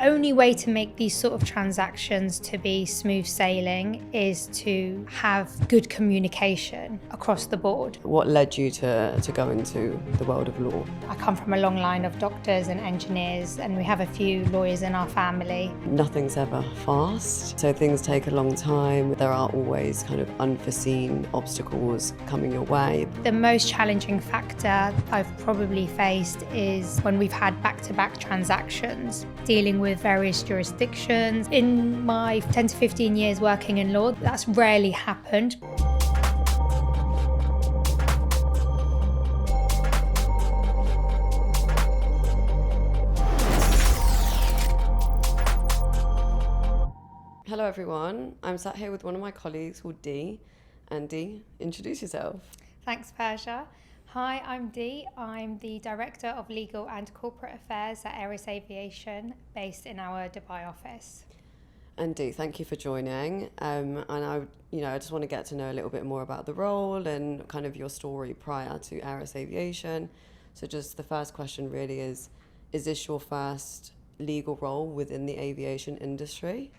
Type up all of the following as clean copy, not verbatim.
The only way to make these sort of transactions to be smooth sailing is to have good communication across the board. What led you to go into the world of law? I come from a long line of doctors and engineers, and we have a few lawyers in our family. Nothing's ever fast, so things take a long time. There are always kind of unforeseen obstacles coming your way. The most challenging factor I've probably faced is when we've had back-to-back transactions, dealing with various jurisdictions. In my 10 to 15 years working in law, that's rarely happened. Hello everyone, I'm sat here with one of my colleagues called Dee. And Dee, introduce yourself. Thanks, Persia. Hi, I'm Dee. I'm the Director of Legal and Corporate Affairs at Aeras Aviation, based in our Dubai office. And Dee, thank you for joining. And I just want to get to know a little bit more about the role and kind of your story prior to Aeras Aviation. So just the first question really is this your first legal role within the aviation industry?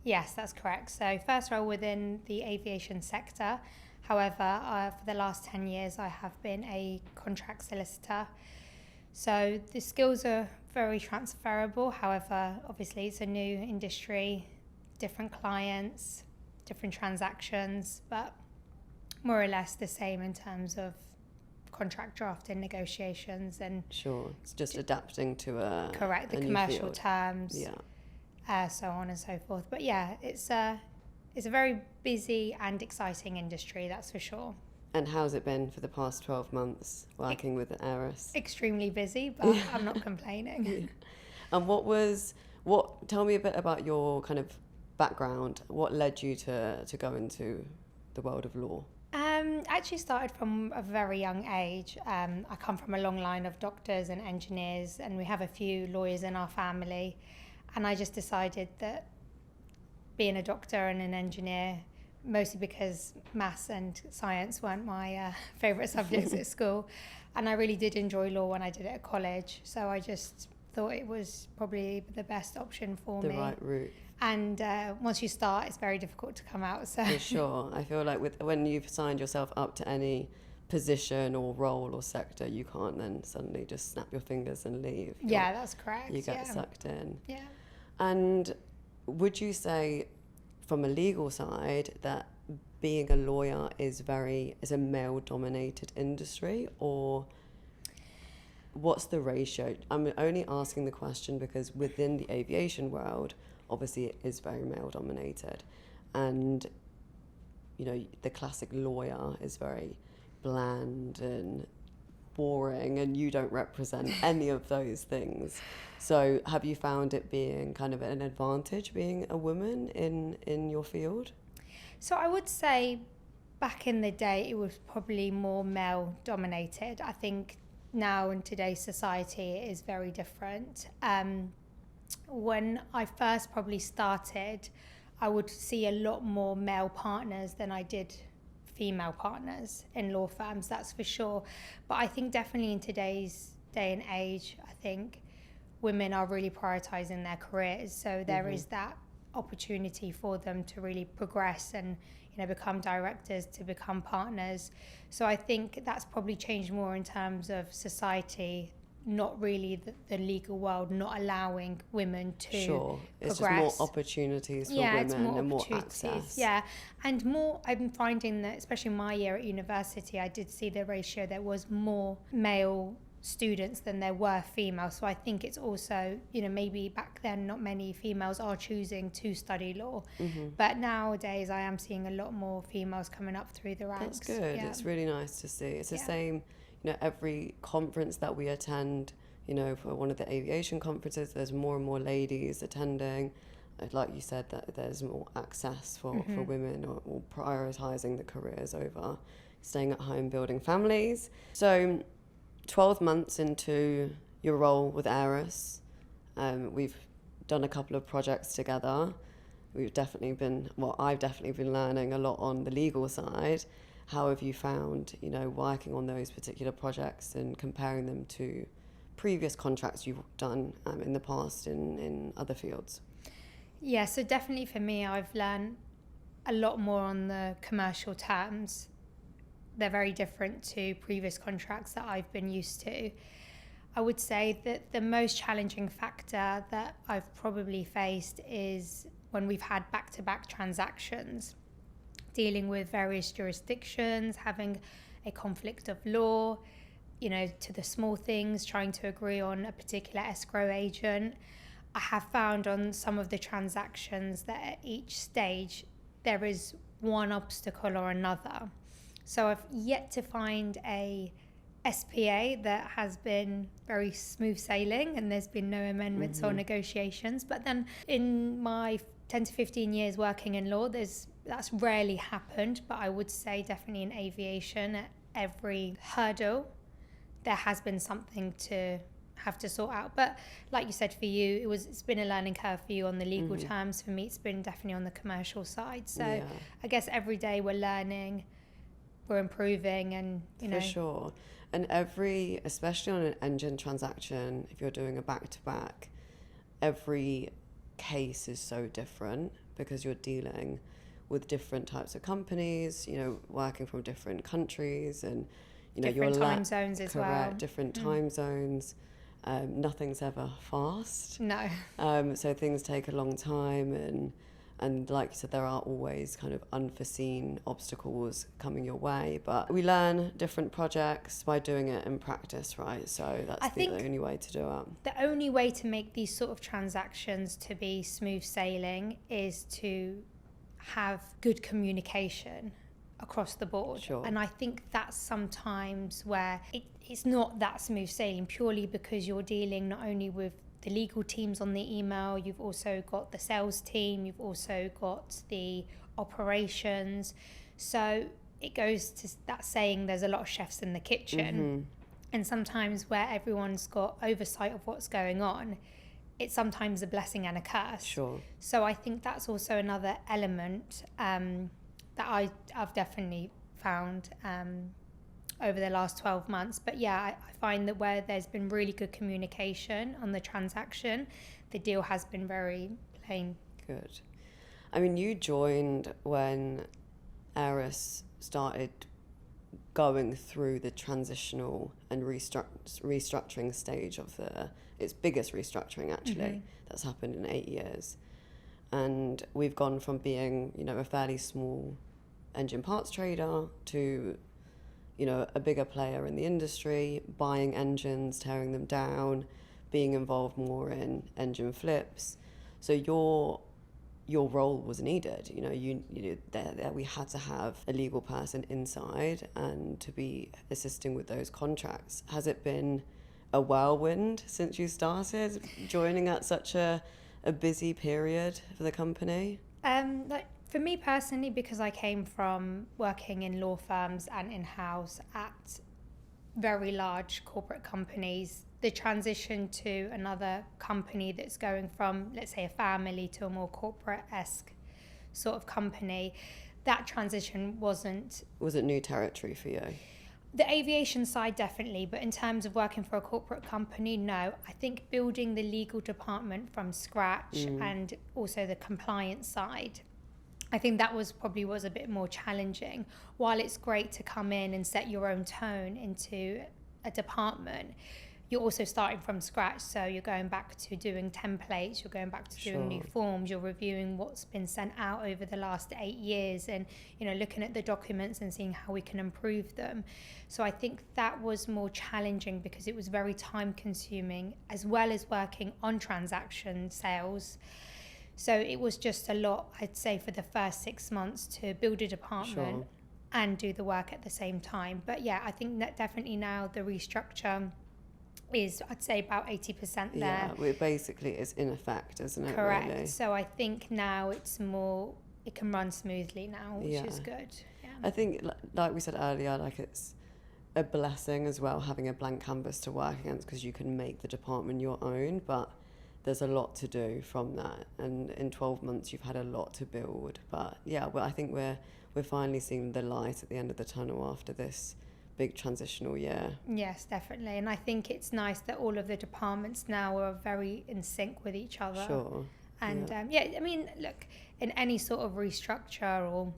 Yes, that's correct. So first role within the aviation sector. However, for the last 10 years, I have been a contract solicitor. So the skills are very transferable. However, obviously it's a new industry, different clients, different transactions, but more or less the same in terms of contract drafting, negotiations, and Sure, it's just adapting to a correct, the a new commercial field. terms, so on and so forth. But yeah, it's a very busy and exciting industry, that's for sure. And how's it been for the past 12 months working with Aeras? Extremely busy, but I'm not complaining. And tell me a bit about your kind of background. What led you to go into the world of law? Actually started from a very young age. I come from a long line of doctors and engineers, and we have a few lawyers in our family. And I just decided that being a doctor and an engineer, mostly because maths and science weren't my favourite subjects at school, and I really did enjoy law when I did it at college, so I just thought it was probably the best option for me. The right route. And once you start, it's very difficult to come out. So For sure. I feel like when you've signed yourself up to any position or role or sector, you can't then suddenly just snap your fingers and leave. Yeah, that's correct. You get sucked in. Yeah. And would you say from a legal side that being a lawyer is a male dominated industry, or what's the ratio? I'm only asking the question because within the aviation world, obviously it is very male dominated, and the classic lawyer is very bland and boring, and you don't represent any of those things. So have you found it being kind of an advantage being a woman in your field? So I would say back in the day it was probably more male dominated. I think now in today's society it is very different. When I first probably started, I would see a lot more male partners than I did female partners in law firms, that's for sure. But I think definitely in today's day and age, I think women are really prioritising their careers. So there is that opportunity for them to really progress and become directors, to become partners. So I think that's probably changed more in terms of society, not really the legal world not allowing women to Sure, it's progress. just more opportunities for women and more access. Yeah, and more, I'm finding that, especially my year at university, I did see the ratio, there was more male students than there were female. So I think it's also, maybe back then not many females are choosing to study law. But nowadays I am seeing a lot more females coming up through the ranks. That's good. Yeah. It's really nice to see. It's the same, every conference that we attend, for one of the aviation conferences, there's more and more ladies attending. Like you said, that there's more access for women, or prioritising the careers over staying at home building families. So 12 months into your role with Aeras, we've done a couple of projects together. I've definitely been learning a lot on the legal side. How have you found, working on those particular projects and comparing them to previous contracts you've done in the past in other fields? Yeah, so definitely for me, I've learned a lot more on the commercial terms. They're very different to previous contracts that I've been used to. I would say that the most challenging factor that I've probably faced is when we've had back-to-back transactions, dealing with various jurisdictions, having a conflict of law, to the small things, trying to agree on a particular escrow agent. I have found on some of the transactions that at each stage there is one obstacle or another. So I've yet to find a SPA that has been very smooth sailing and there's been no amendments or negotiations. But then in my 10 to 15 years working in law, that's rarely happened. But I would say definitely in aviation, at every hurdle, there has been something to have to sort out. But like you said, for you, it's been a learning curve for you on the legal terms. For me, it's been definitely on the commercial side. So I guess every day we're learning, we're improving, and For sure. And especially on an engine transaction, if you're doing a back-to-back, every case is so different because you're dealing with different types of companies, working from different countries, and different time zones as well. Different time zones. Nothing's ever fast. No. So things take a long time, and like you said, there are always kind of unforeseen obstacles coming your way. But we learn different projects by doing it in practice, right? So that's the only way to do it. The only way to make these sort of transactions to be smooth sailing is to have good communication across the board. Sure. And I think that's sometimes where it's not that smooth sailing, purely because you're dealing not only with the legal teams on the email, you've also got the sales team, you've also got the operations. So it goes to that saying, there's a lot of chefs in the kitchen. And sometimes where everyone's got oversight of what's going on, it's sometimes a blessing and a curse. Sure. So I think that's also another element that I've definitely found over the last 12 months. But yeah, I find that where there's been really good communication on the transaction, the deal has been very plain. Good. I mean, you joined when Aeras started going through the transitional and restructuring stage of its biggest restructuring, actually, that's happened in 8 years. And we've gone from being, a fairly small engine parts trader to, a bigger player in the industry, buying engines, tearing them down, being involved more in engine flips. So your role was needed. We had to have a legal person inside and to be assisting with those contracts. Has it been a whirlwind since you started, joining at such a busy period for the company? For me personally, because I came from working in law firms and in-house at very large corporate companies, the transition to another company that's going from, let's say, a family to a more corporate-esque sort of company, that transition wasn't... Was it new territory for you? The aviation side, definitely, but in terms of working for a corporate company, no. I think building the legal department from scratch and also the compliance side, I think that was a bit more challenging. While it's great to come in and set your own tone into a department, you're also starting from scratch. So you're going back to doing templates, you're going back to doing new forms, you're reviewing what's been sent out over the last 8 years and, looking at the documents and seeing how we can improve them. So I think that was more challenging because it was very time consuming, as well as working on transaction sales. So it was just a lot, I'd say, for the first 6 months to build a department and do the work at the same time. But yeah, I think that definitely now the restructure is, I'd say, about 80% there. Yeah, it basically is in effect, isn't it? Correct. Really? So I think now it can run smoothly now, which is good. Yeah. I think, like we said earlier, it's a blessing as well having a blank canvas to work against, because you can make the department your own, but there's a lot to do from that, and in 12 months you've had a lot to build. But yeah, I think we're finally seeing the light at the end of the tunnel after this big transitional year. Yes, definitely. And I think it's nice that all of the departments now are very in sync with each other. Sure. And I mean, look, in any sort of restructure or,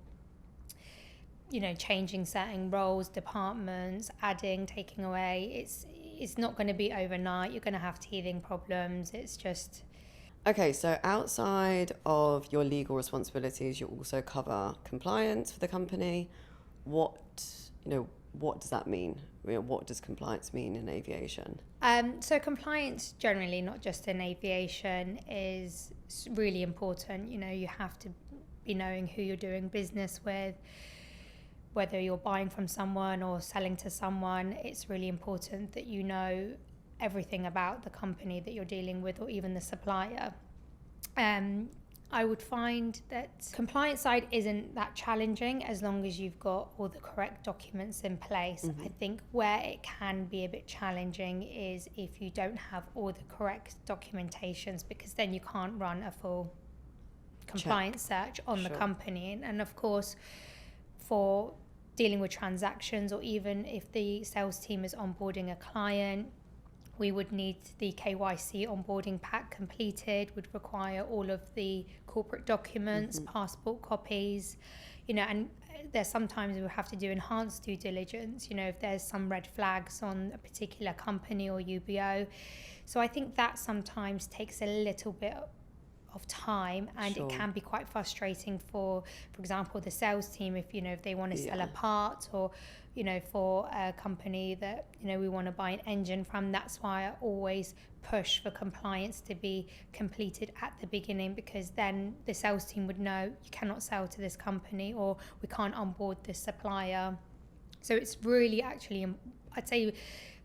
changing certain roles, departments, adding, taking away, it's not going to be overnight. You're going to have teething problems. It's just... Okay, so outside of your legal responsibilities, you also cover compliance for the company. What does that mean? What does compliance mean in aviation? So compliance generally, not just in aviation, is really important. You have to be knowing who you're doing business with, whether you're buying from someone or selling to someone. It's really important that you know everything about the company that you're dealing with, or even the supplier. I would find that compliance side isn't that challenging as long as you've got all the correct documents in place. I think where it can be a bit challenging is if you don't have all the correct documentations, because then you can't run a full compliance search on the company. And of course, for dealing with transactions, or even if the sales team is onboarding a client, we would need the KYC onboarding pack completed, would require all of the corporate documents, passport copies, and there's sometimes we have to do enhanced due diligence, if there's some red flags on a particular company or UBO. So I think that sometimes takes a little bit of time, and it can be quite frustrating for example, the sales team, if they want to sell a part, or for a company that we want to buy an engine from. That's why I always push for compliance to be completed at the beginning, because then the sales team would know you cannot sell to this company, or we can't onboard this supplier. So it's really actually, I'd say,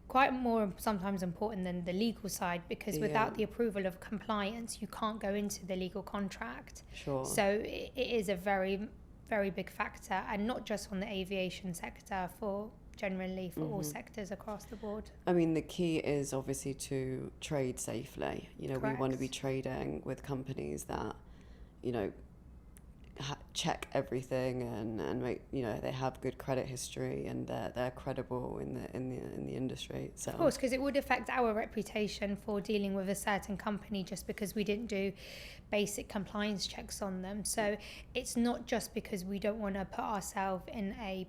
quite more sometimes important than the legal side, because without the approval of compliance, you can't go into the legal contract. So it is a very, very big factor, and not just on the aviation sector, generally for all sectors across the board. I mean, the key is obviously to trade safely. Correct. We want to be trading with companies that, check everything and make, they have good credit history, and they're credible in the industry. So of course, because it would affect our reputation for dealing with a certain company just because we didn't do basic compliance checks on them. So it's not just because we don't want to put ourselves in a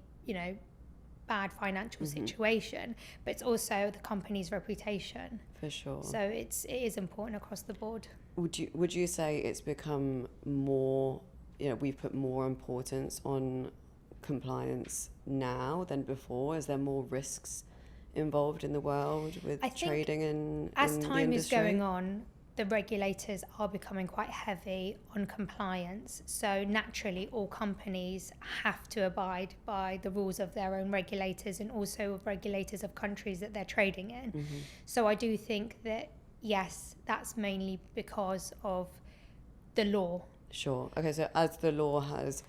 bad financial situation, but it's also the company's reputation. For sure. So it is important across the board. Would you say it's become more, we've put more importance on compliance now than before? Is there more risks involved in the world with trading in the industry? As time is going on, the regulators are becoming quite heavy on compliance. So naturally, all companies have to abide by the rules of their own regulators, and also of regulators of countries that they're trading in. So I do think that, yes, that's mainly because of the law. Sure. Okay, so as the law has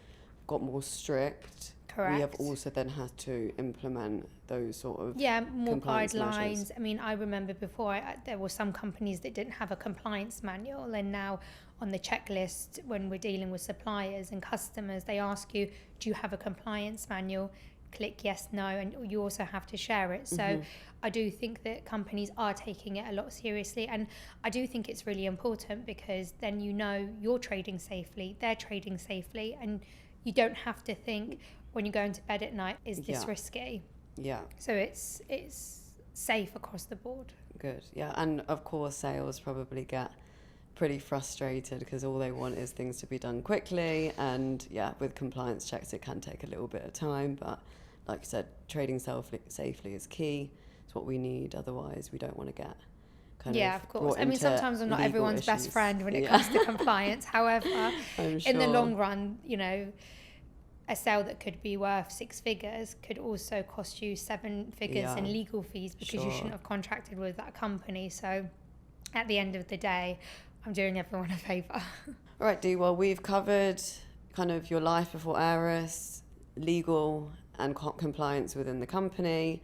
got more strict, correct, we have also then had to implement those sort of more guidelines. Measures. I mean, I remember before there were some companies that didn't have a compliance manual, and now on the checklist when we're dealing with suppliers and customers, they ask you, do you have a compliance manual? Click yes, no, and you also have to share it. So I do think that companies are taking it a lot seriously, and I do think it's really important, because then you're trading safely, they're trading safely, and you don't have to think when you're going to bed at night, is this risky? Yeah. So it's safe across the board. Good. Yeah, and of course sales probably get pretty frustrated because all they want is things to be done quickly, and with compliance checks it can take a little bit of time, but like you said, trading safely is key. It's what we need, otherwise we don't want to get of course. I mean, sometimes I'm not everyone's best friend when it comes to compliance. However, in the long run, a sale that could be worth 6 figures could also cost you 7 figures in legal fees, because you shouldn't have contracted with that company. So at the end of the day, I'm doing everyone a favour. All right, Dee, well, we've covered kind of your life before Aeras, legal and compliance within the company.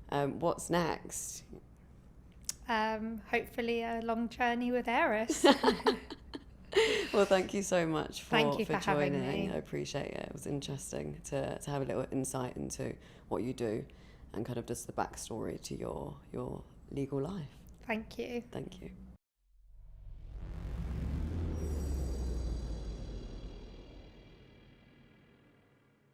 What's next? Hopefully a long journey with Aeras. Well, thank you so much for joining. Having me. I appreciate it. It was interesting to have a little insight into what you do. and kind of just the backstory to your legal life. Thank you. Thank you.